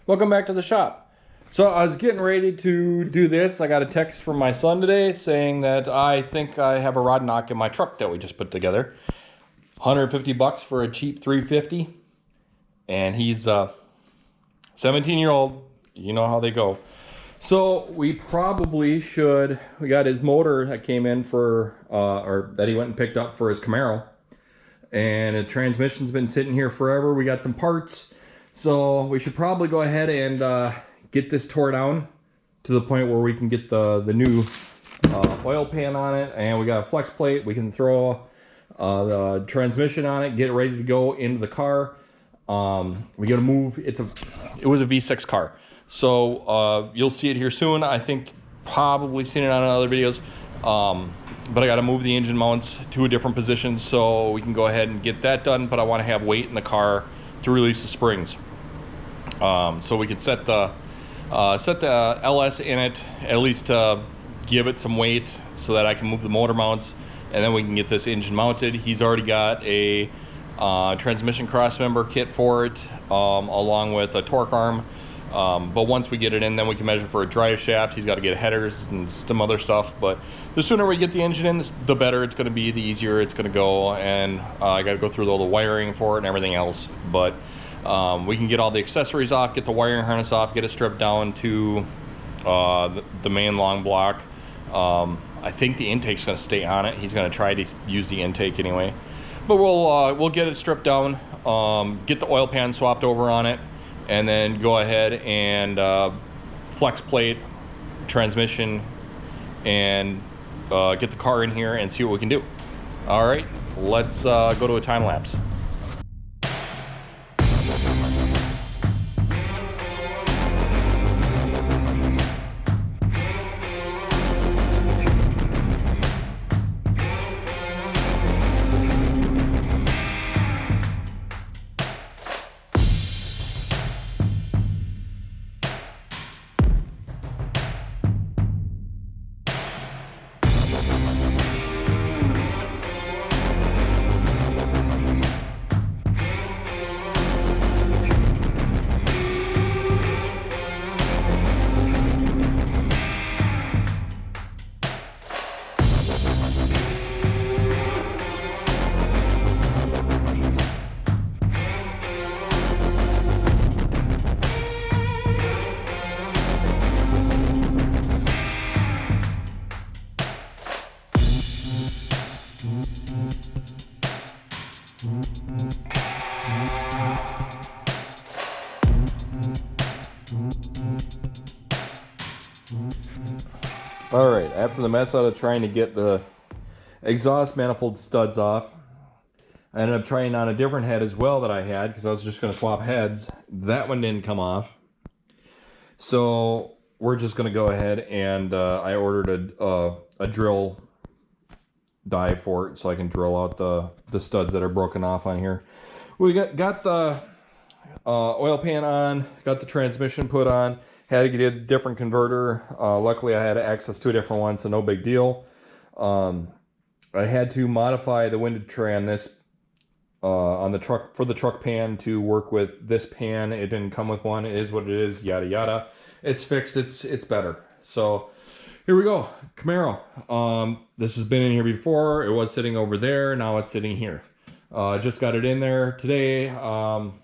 Welcome back to the shop. So I was getting ready to do this. I got a text from my son today saying that I think I have a rod knock in my truck that we just put together. 150 bucks for a cheap 350. And he's 17-year-old. You know how they go. So we probably should, we got his motor that came in for, or that he went and picked up for his Camaro. And the transmission's been sitting here forever. We got some parts. So we should probably go ahead and get this tore down to the point where we can get the new oil pan on it. And we got a flex plate. We can throw the transmission on it, get it ready to go into the car. We gotta move, it was a V6 car. So you'll see it here soon. I think probably seen it on other videos. But I gotta move the engine mounts to a different position so we can go ahead and get that done. But I wanna have weight in the car to release the springs. So we can set the LS in it, at least to give it some weight so that I can move the motor mounts, and then we can get this engine mounted. He's already got a transmission crossmember kit for it, along with a torque arm. But once we get it in, then we can measure for a drive shaft. He's got to get headers and some other stuff. But the sooner we get the engine in, the better it's going to be, the easier it's going to go. And I got to go through all the wiring for it and everything else. But we can get all the accessories off, get the wiring harness off, get it stripped down to the main long block. I think the intake's going to stay on it. He's going to try to use the intake anyway. But we'll get it stripped down, get the oil pan swapped over on it, and then go ahead and flex plate, transmission, and get the car in here and see what we can do. All right, let's go to a time lapse. All right, after the mess out of trying to get the exhaust manifold studs off, I ended up trying on a different head as well that I had because I was just going to swap heads. That one didn't come off. So we're just going to go ahead and I ordered a drill die for it so I can drill out the studs that are broken off on here. We got the oil pan on, got the transmission put on. Had to get a different converter. Luckily, I had access to a different one, so no big deal. I had to modify the windage tray on this on the truck for the truck pan to work with this pan. It didn't come with one. It is what it is. Yada yada. It's fixed. It's better. So here we go. Camaro. This has been in here before. It was sitting over there. Now it's sitting here. Just got it in there today.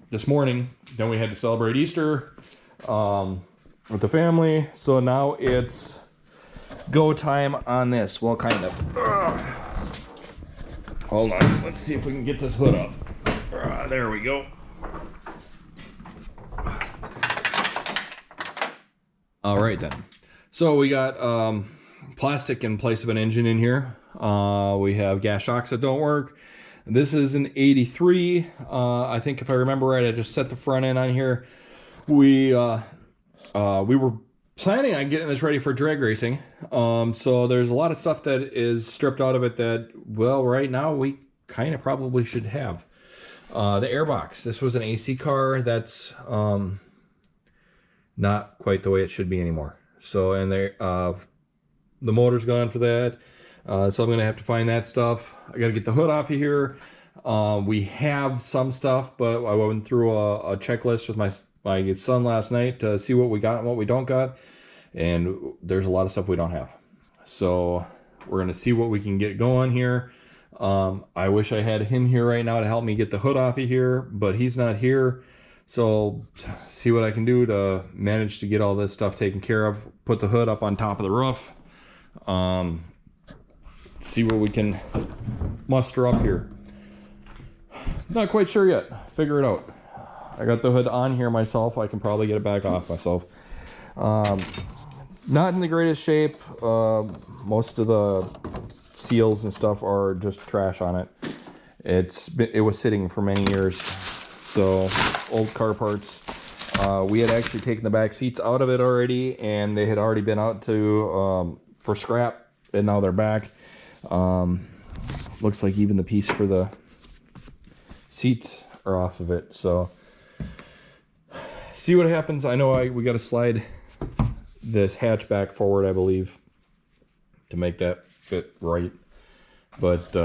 This morning. Then we had to celebrate Easter. With the family, so now it's go time on this. Well, kind of. Hold on, let's see if we can get this hood up. There we go. All right then. So we got plastic in place of an engine in here. We have gas shocks that don't work. This is an 83. I think if I remember right, I just set the front end on here. We were planning on getting this ready for drag racing. So there's a lot of stuff that is stripped out of it that, well, right now we kind of probably should have. The airbox. This was an AC car that's not quite the way it should be anymore. So, and the motor's gone for that. So I'm going to have to find that stuff. I got to get the hood off of here. We have some stuff, but I went through a checklist with my my son last night to see what we got and what we don't got. And there's a lot of stuff we don't have. So we're going to see what we can get going here. I wish I had him here right now to help me get the hood off of here, but he's not here. So see what I can do to manage to get all this stuff taken care of. Put the hood up on top of the roof. See what we can muster up here. Not quite sure yet. Figure it out. I got the hood on here myself. I can probably get it back off myself. Not in the greatest shape. Most of the seals and stuff are just trash on it. It was sitting for many years. So old car parts. We had actually taken the back seats out of it already, and they had already been out to for scrap, and now they're back. Looks like even the piece for the seats are off of it. So see what happens. I know we got to slide this hatchback forward, I believe, to make that fit right. But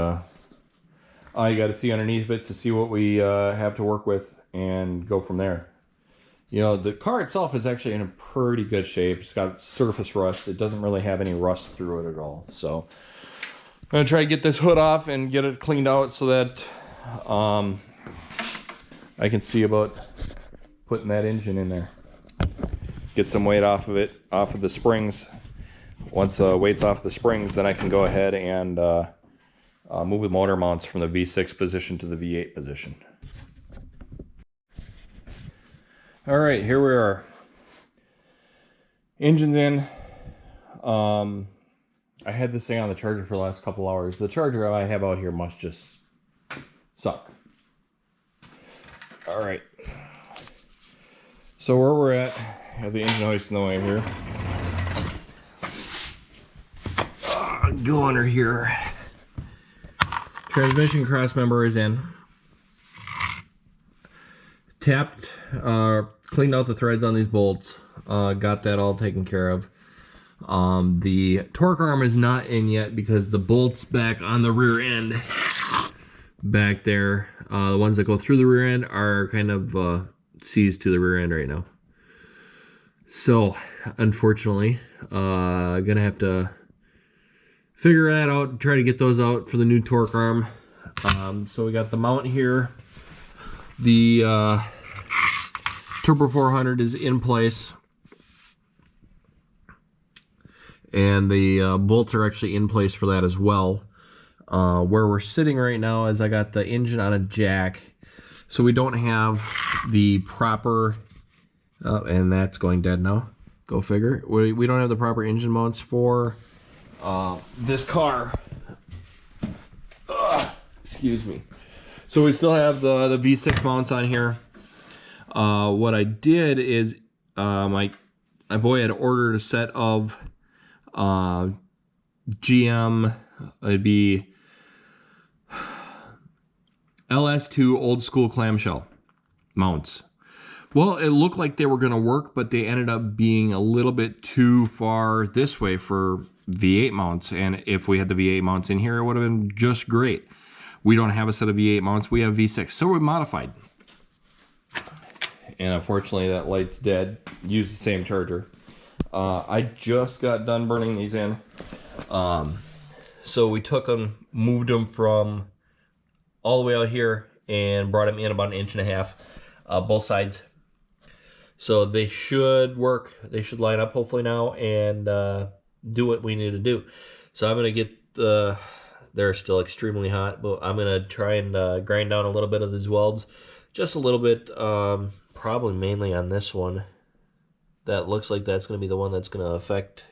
I got to see underneath it to see what we have to work with and go from there. You know, the car itself is actually in a pretty good shape. It's got surface rust. It doesn't really have any rust through it at all. So I'm going to try to get this hood off and get it cleaned out so that I can see about putting that engine in there. Get some weight off of it, off of the springs. Once the weight's off the springs, then I can go ahead and move the motor mounts from the V6 position to the V8 position. All right, here we are. Engine's in. I had this thing on the charger for the last couple hours. The charger I have out here must just suck. All right. So where we're at, I have the engine hoist in the way here. Go under here. Transmission cross member is in. Tapped, cleaned out the threads on these bolts. Got that all taken care of. The torque arm is not in yet because the bolts back on the rear end, back there, the ones that go through the rear end are kind of seized to the rear end right now. So, unfortunately, gonna have to figure that out, try to get those out for the new torque arm. So we got the mount here. The Turbo 400 is in place. And the bolts are actually in place for that as well. Where we're sitting right now is I got the engine on a jack. So we don't have the proper... Oh, and that's going dead now. Go figure. We don't have the proper engine mounts for this car. Excuse me. So we still have the V6 mounts on here. What I did is my boy had ordered a set of GM, it'd be LS2 old school clamshell mounts. Well, it looked like they were going to work, but they ended up being a little bit too far this way for V8 mounts. And if we had the V8 mounts in here, it would have been just great. We don't have a set of V8 mounts. We have V6. So we modified. And unfortunately, that light's dead. Use the same charger. I just got done burning these in. So we took them, moved them from all the way out here and brought them in about 1.5 inches, both sides. So they should work. They should line up hopefully now and do what we need to do. So I'm going to get they're still extremely hot, but I'm going to try and grind down a little bit of these welds. Just a little bit, probably mainly on this one. That looks like that's going to be the one that's going to affect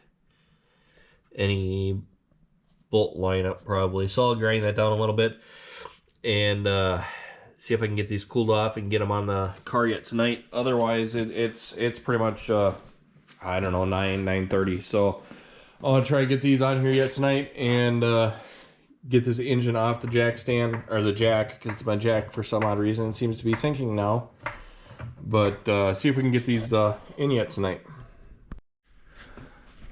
any bolt lineup probably. So I'll grind that down a little bit and see if I can get these cooled off and get them on the car yet tonight. Otherwise, it's pretty much, I don't know, 9:30. So I'll try to get these on here yet tonight and get this engine off the jack stand, or the jack, because my jack, for some odd reason, seems to be sinking now. But see if we can get these in yet tonight.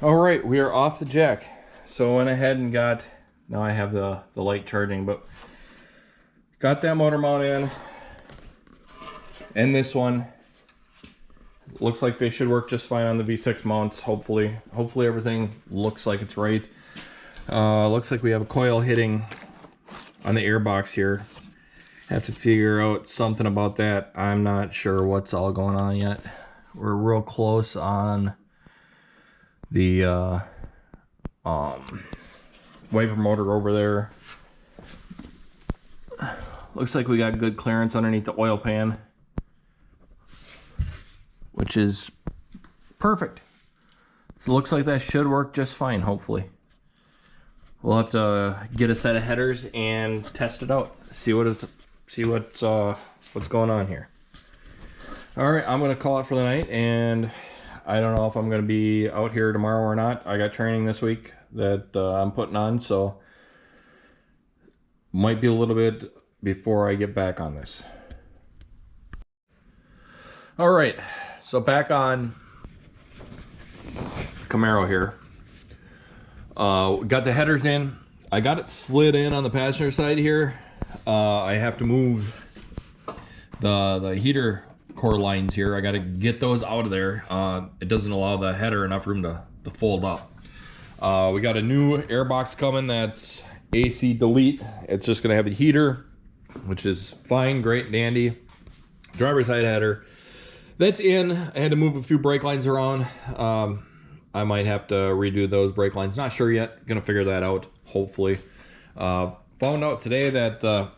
All right, we are off the jack. So I went ahead and got, now I have the light charging, but got that motor mount in, and this one, Looks like they should work just fine on the V6 mounts, hopefully. Hopefully everything looks like it's right. Looks like we have a coil hitting on the airbox here. Have to figure out something about that. I'm not sure what's all going on yet. We're real close on the wiper motor over there. Looks like we got good clearance underneath the oil pan, which is perfect. So it looks like that should work just fine, hopefully. We'll have to get a set of headers and test it out. See what's going on here. All right, I'm gonna call it for the night, and I don't know if I'm gonna be out here tomorrow or not. I got training this week that I'm putting on, so might be a little bit before I get back on this. All right, so back on Camaro here. Got the headers in. I got it slid in on the passenger side here. I have to move the heater core lines here. I got to get those out of there. It doesn't allow the header enough room to fold up. We got a new airbox coming that's AC delete. It's just gonna have the heater, which is fine, great, dandy. Driver's side header, that's in. I had to move a few brake lines around. I might have to redo those brake lines. Not sure yet. Gonna figure that out, hopefully. Found out today that the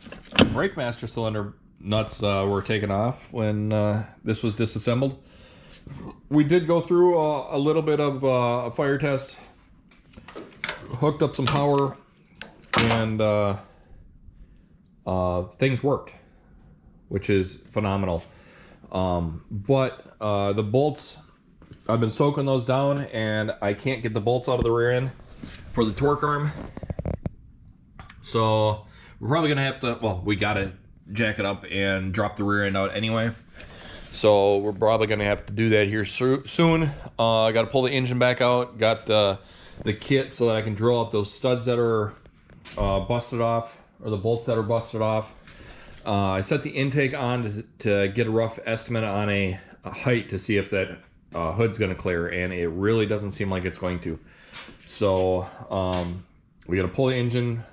brake master cylinder nuts were taken off when this was disassembled. We did go through a little bit of a fire test, hooked up some power, and things worked, which is phenomenal. But the bolts, I've been soaking those down, and I can't get the bolts out of the rear end for the torque arm. So we're probably gonna have to, well, we gotta jack it up and drop the rear end out anyway. So we're probably gonna have to do that here soon. I gotta pull the engine back out. Got the kit so that I can drill out those studs that are busted off, or the bolts that are busted off. I set the intake on to get a rough estimate on a height to see if that hood's gonna clear, and it really doesn't seem like it's going to. So we gotta pull the engine,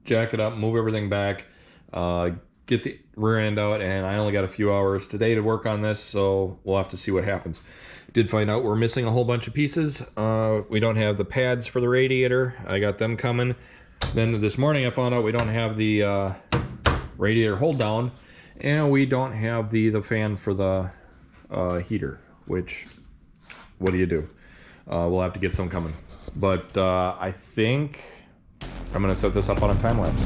jack it up, move everything back, get the rear end out, and I only got a few hours today to work on this, so we'll have to see what happens. Did find out we're missing a whole bunch of pieces. We don't have the pads for the radiator. I got them coming. Then this morning I found out we don't have the radiator hold down, and we don't have the fan for the heater, which, what do? We'll have to get some coming. But I think I'm gonna set this up on a time lapse.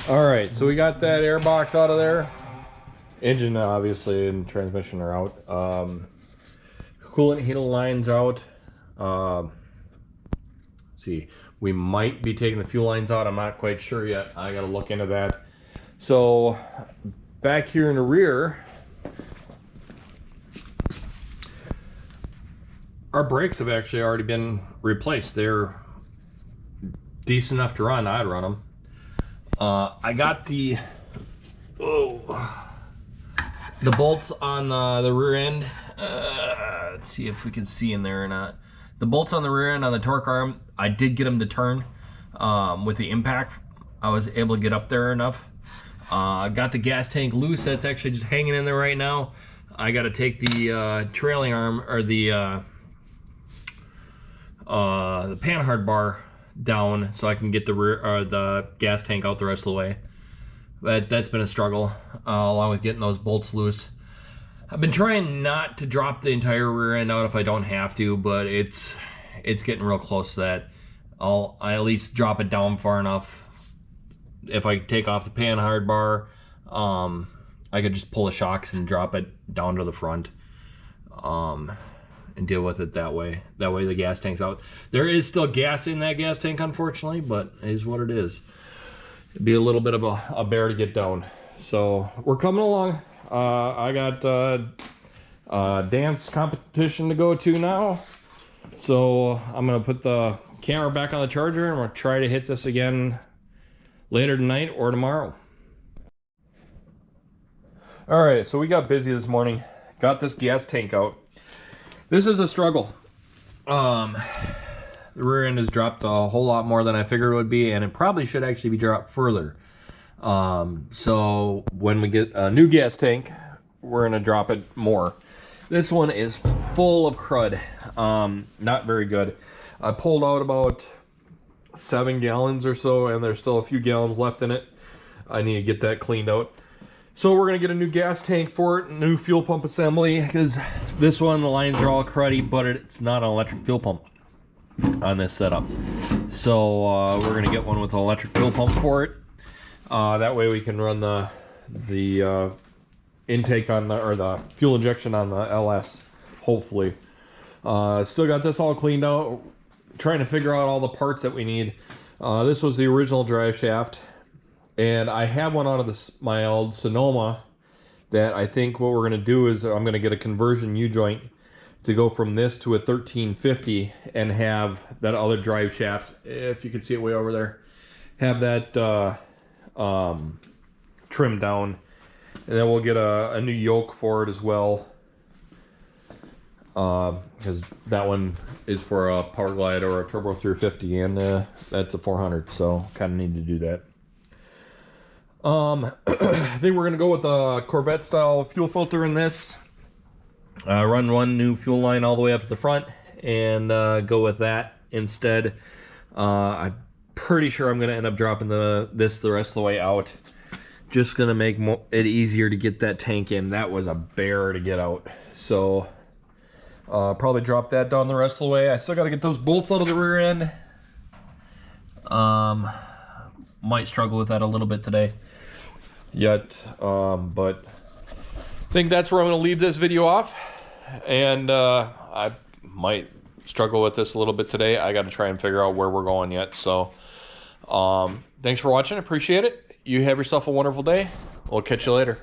All right, so we got that airbox out of there. Engine obviously and transmission are out. Coolant heater lines out. Let's see, we might be taking the fuel lines out. I'm not quite sure yet. I gotta look into that. So back here in the rear, our brakes have actually already been replaced. They're decent enough to run. I'd run them. I got the bolts on the rear end. Let's see if we can see in there or not. The bolts on the rear end on the torque arm, I did get them to turn with the impact. I was able to get up there enough. Got the gas tank loose. That's actually just hanging in there right now. I got to take the trailing arm, or the panhard bar down so I can get the rear, the gas tank out the rest of the way. But that's been a struggle, along with getting those bolts loose. I've been trying not to drop the entire rear end out if I don't have to, but it's getting real close to that. I at least drop it down far enough. If I take off the panhard bar, I could just pull the shocks and drop it down to the front, and deal with it that way. That way the gas tank's out. There is still gas in that gas tank, unfortunately, but it is what it is. It'd be a little bit of a bear to get down. So we're coming along. I got dance competition to go to now. So I'm gonna put the camera back on the charger and we'll try to hit this again later tonight or tomorrow. All right, so we got busy this morning. Got this gas tank out. This is a struggle. The rear end has dropped a whole lot more than I figured it would be, and it probably should actually be dropped further. So when we get a new gas tank, we're gonna drop it more. This one is full of crud. Not very good. I pulled out about 7 gallons or so, and there's still a few gallons left in it. I need to get that cleaned out. So we're gonna get a new gas tank for it, new fuel pump assembly, because this one, the lines are all cruddy, but it's not an electric fuel pump on this setup. So we're gonna get one with an electric fuel pump for it. That way we can run the intake on the fuel injection on the LS, hopefully. Still got this all cleaned out, trying to figure out all the parts that we need. This was the original drive shaft, and I have one out of my old Sonoma that I think what we're going to do is I'm going to get a conversion U-joint to go from this to a 1350 and have that other drive shaft, if you can see it way over there, have that trimmed down, and then we'll get a new yoke for it as well, because that one is for a Power Glide or a Turbo 350, and that's a 400, so kind of need to do that. I think we're gonna go with a Corvette style fuel filter in this. Run one new fuel line all the way up to the front and go with that instead. I'm pretty sure I'm gonna end up dropping this the rest of the way out. Just gonna make it easier to get that tank in. That was a bear to get out. So probably drop that down the rest of the way. I still got to get those bolts out of the rear end. Might struggle with that a little bit today yet, but I think that's where I'm going to leave this video off, and I might struggle with this a little bit today. I got to try and figure out where we're going yet. So thanks for watching. Appreciate it. You have yourself a wonderful day. We'll catch you later.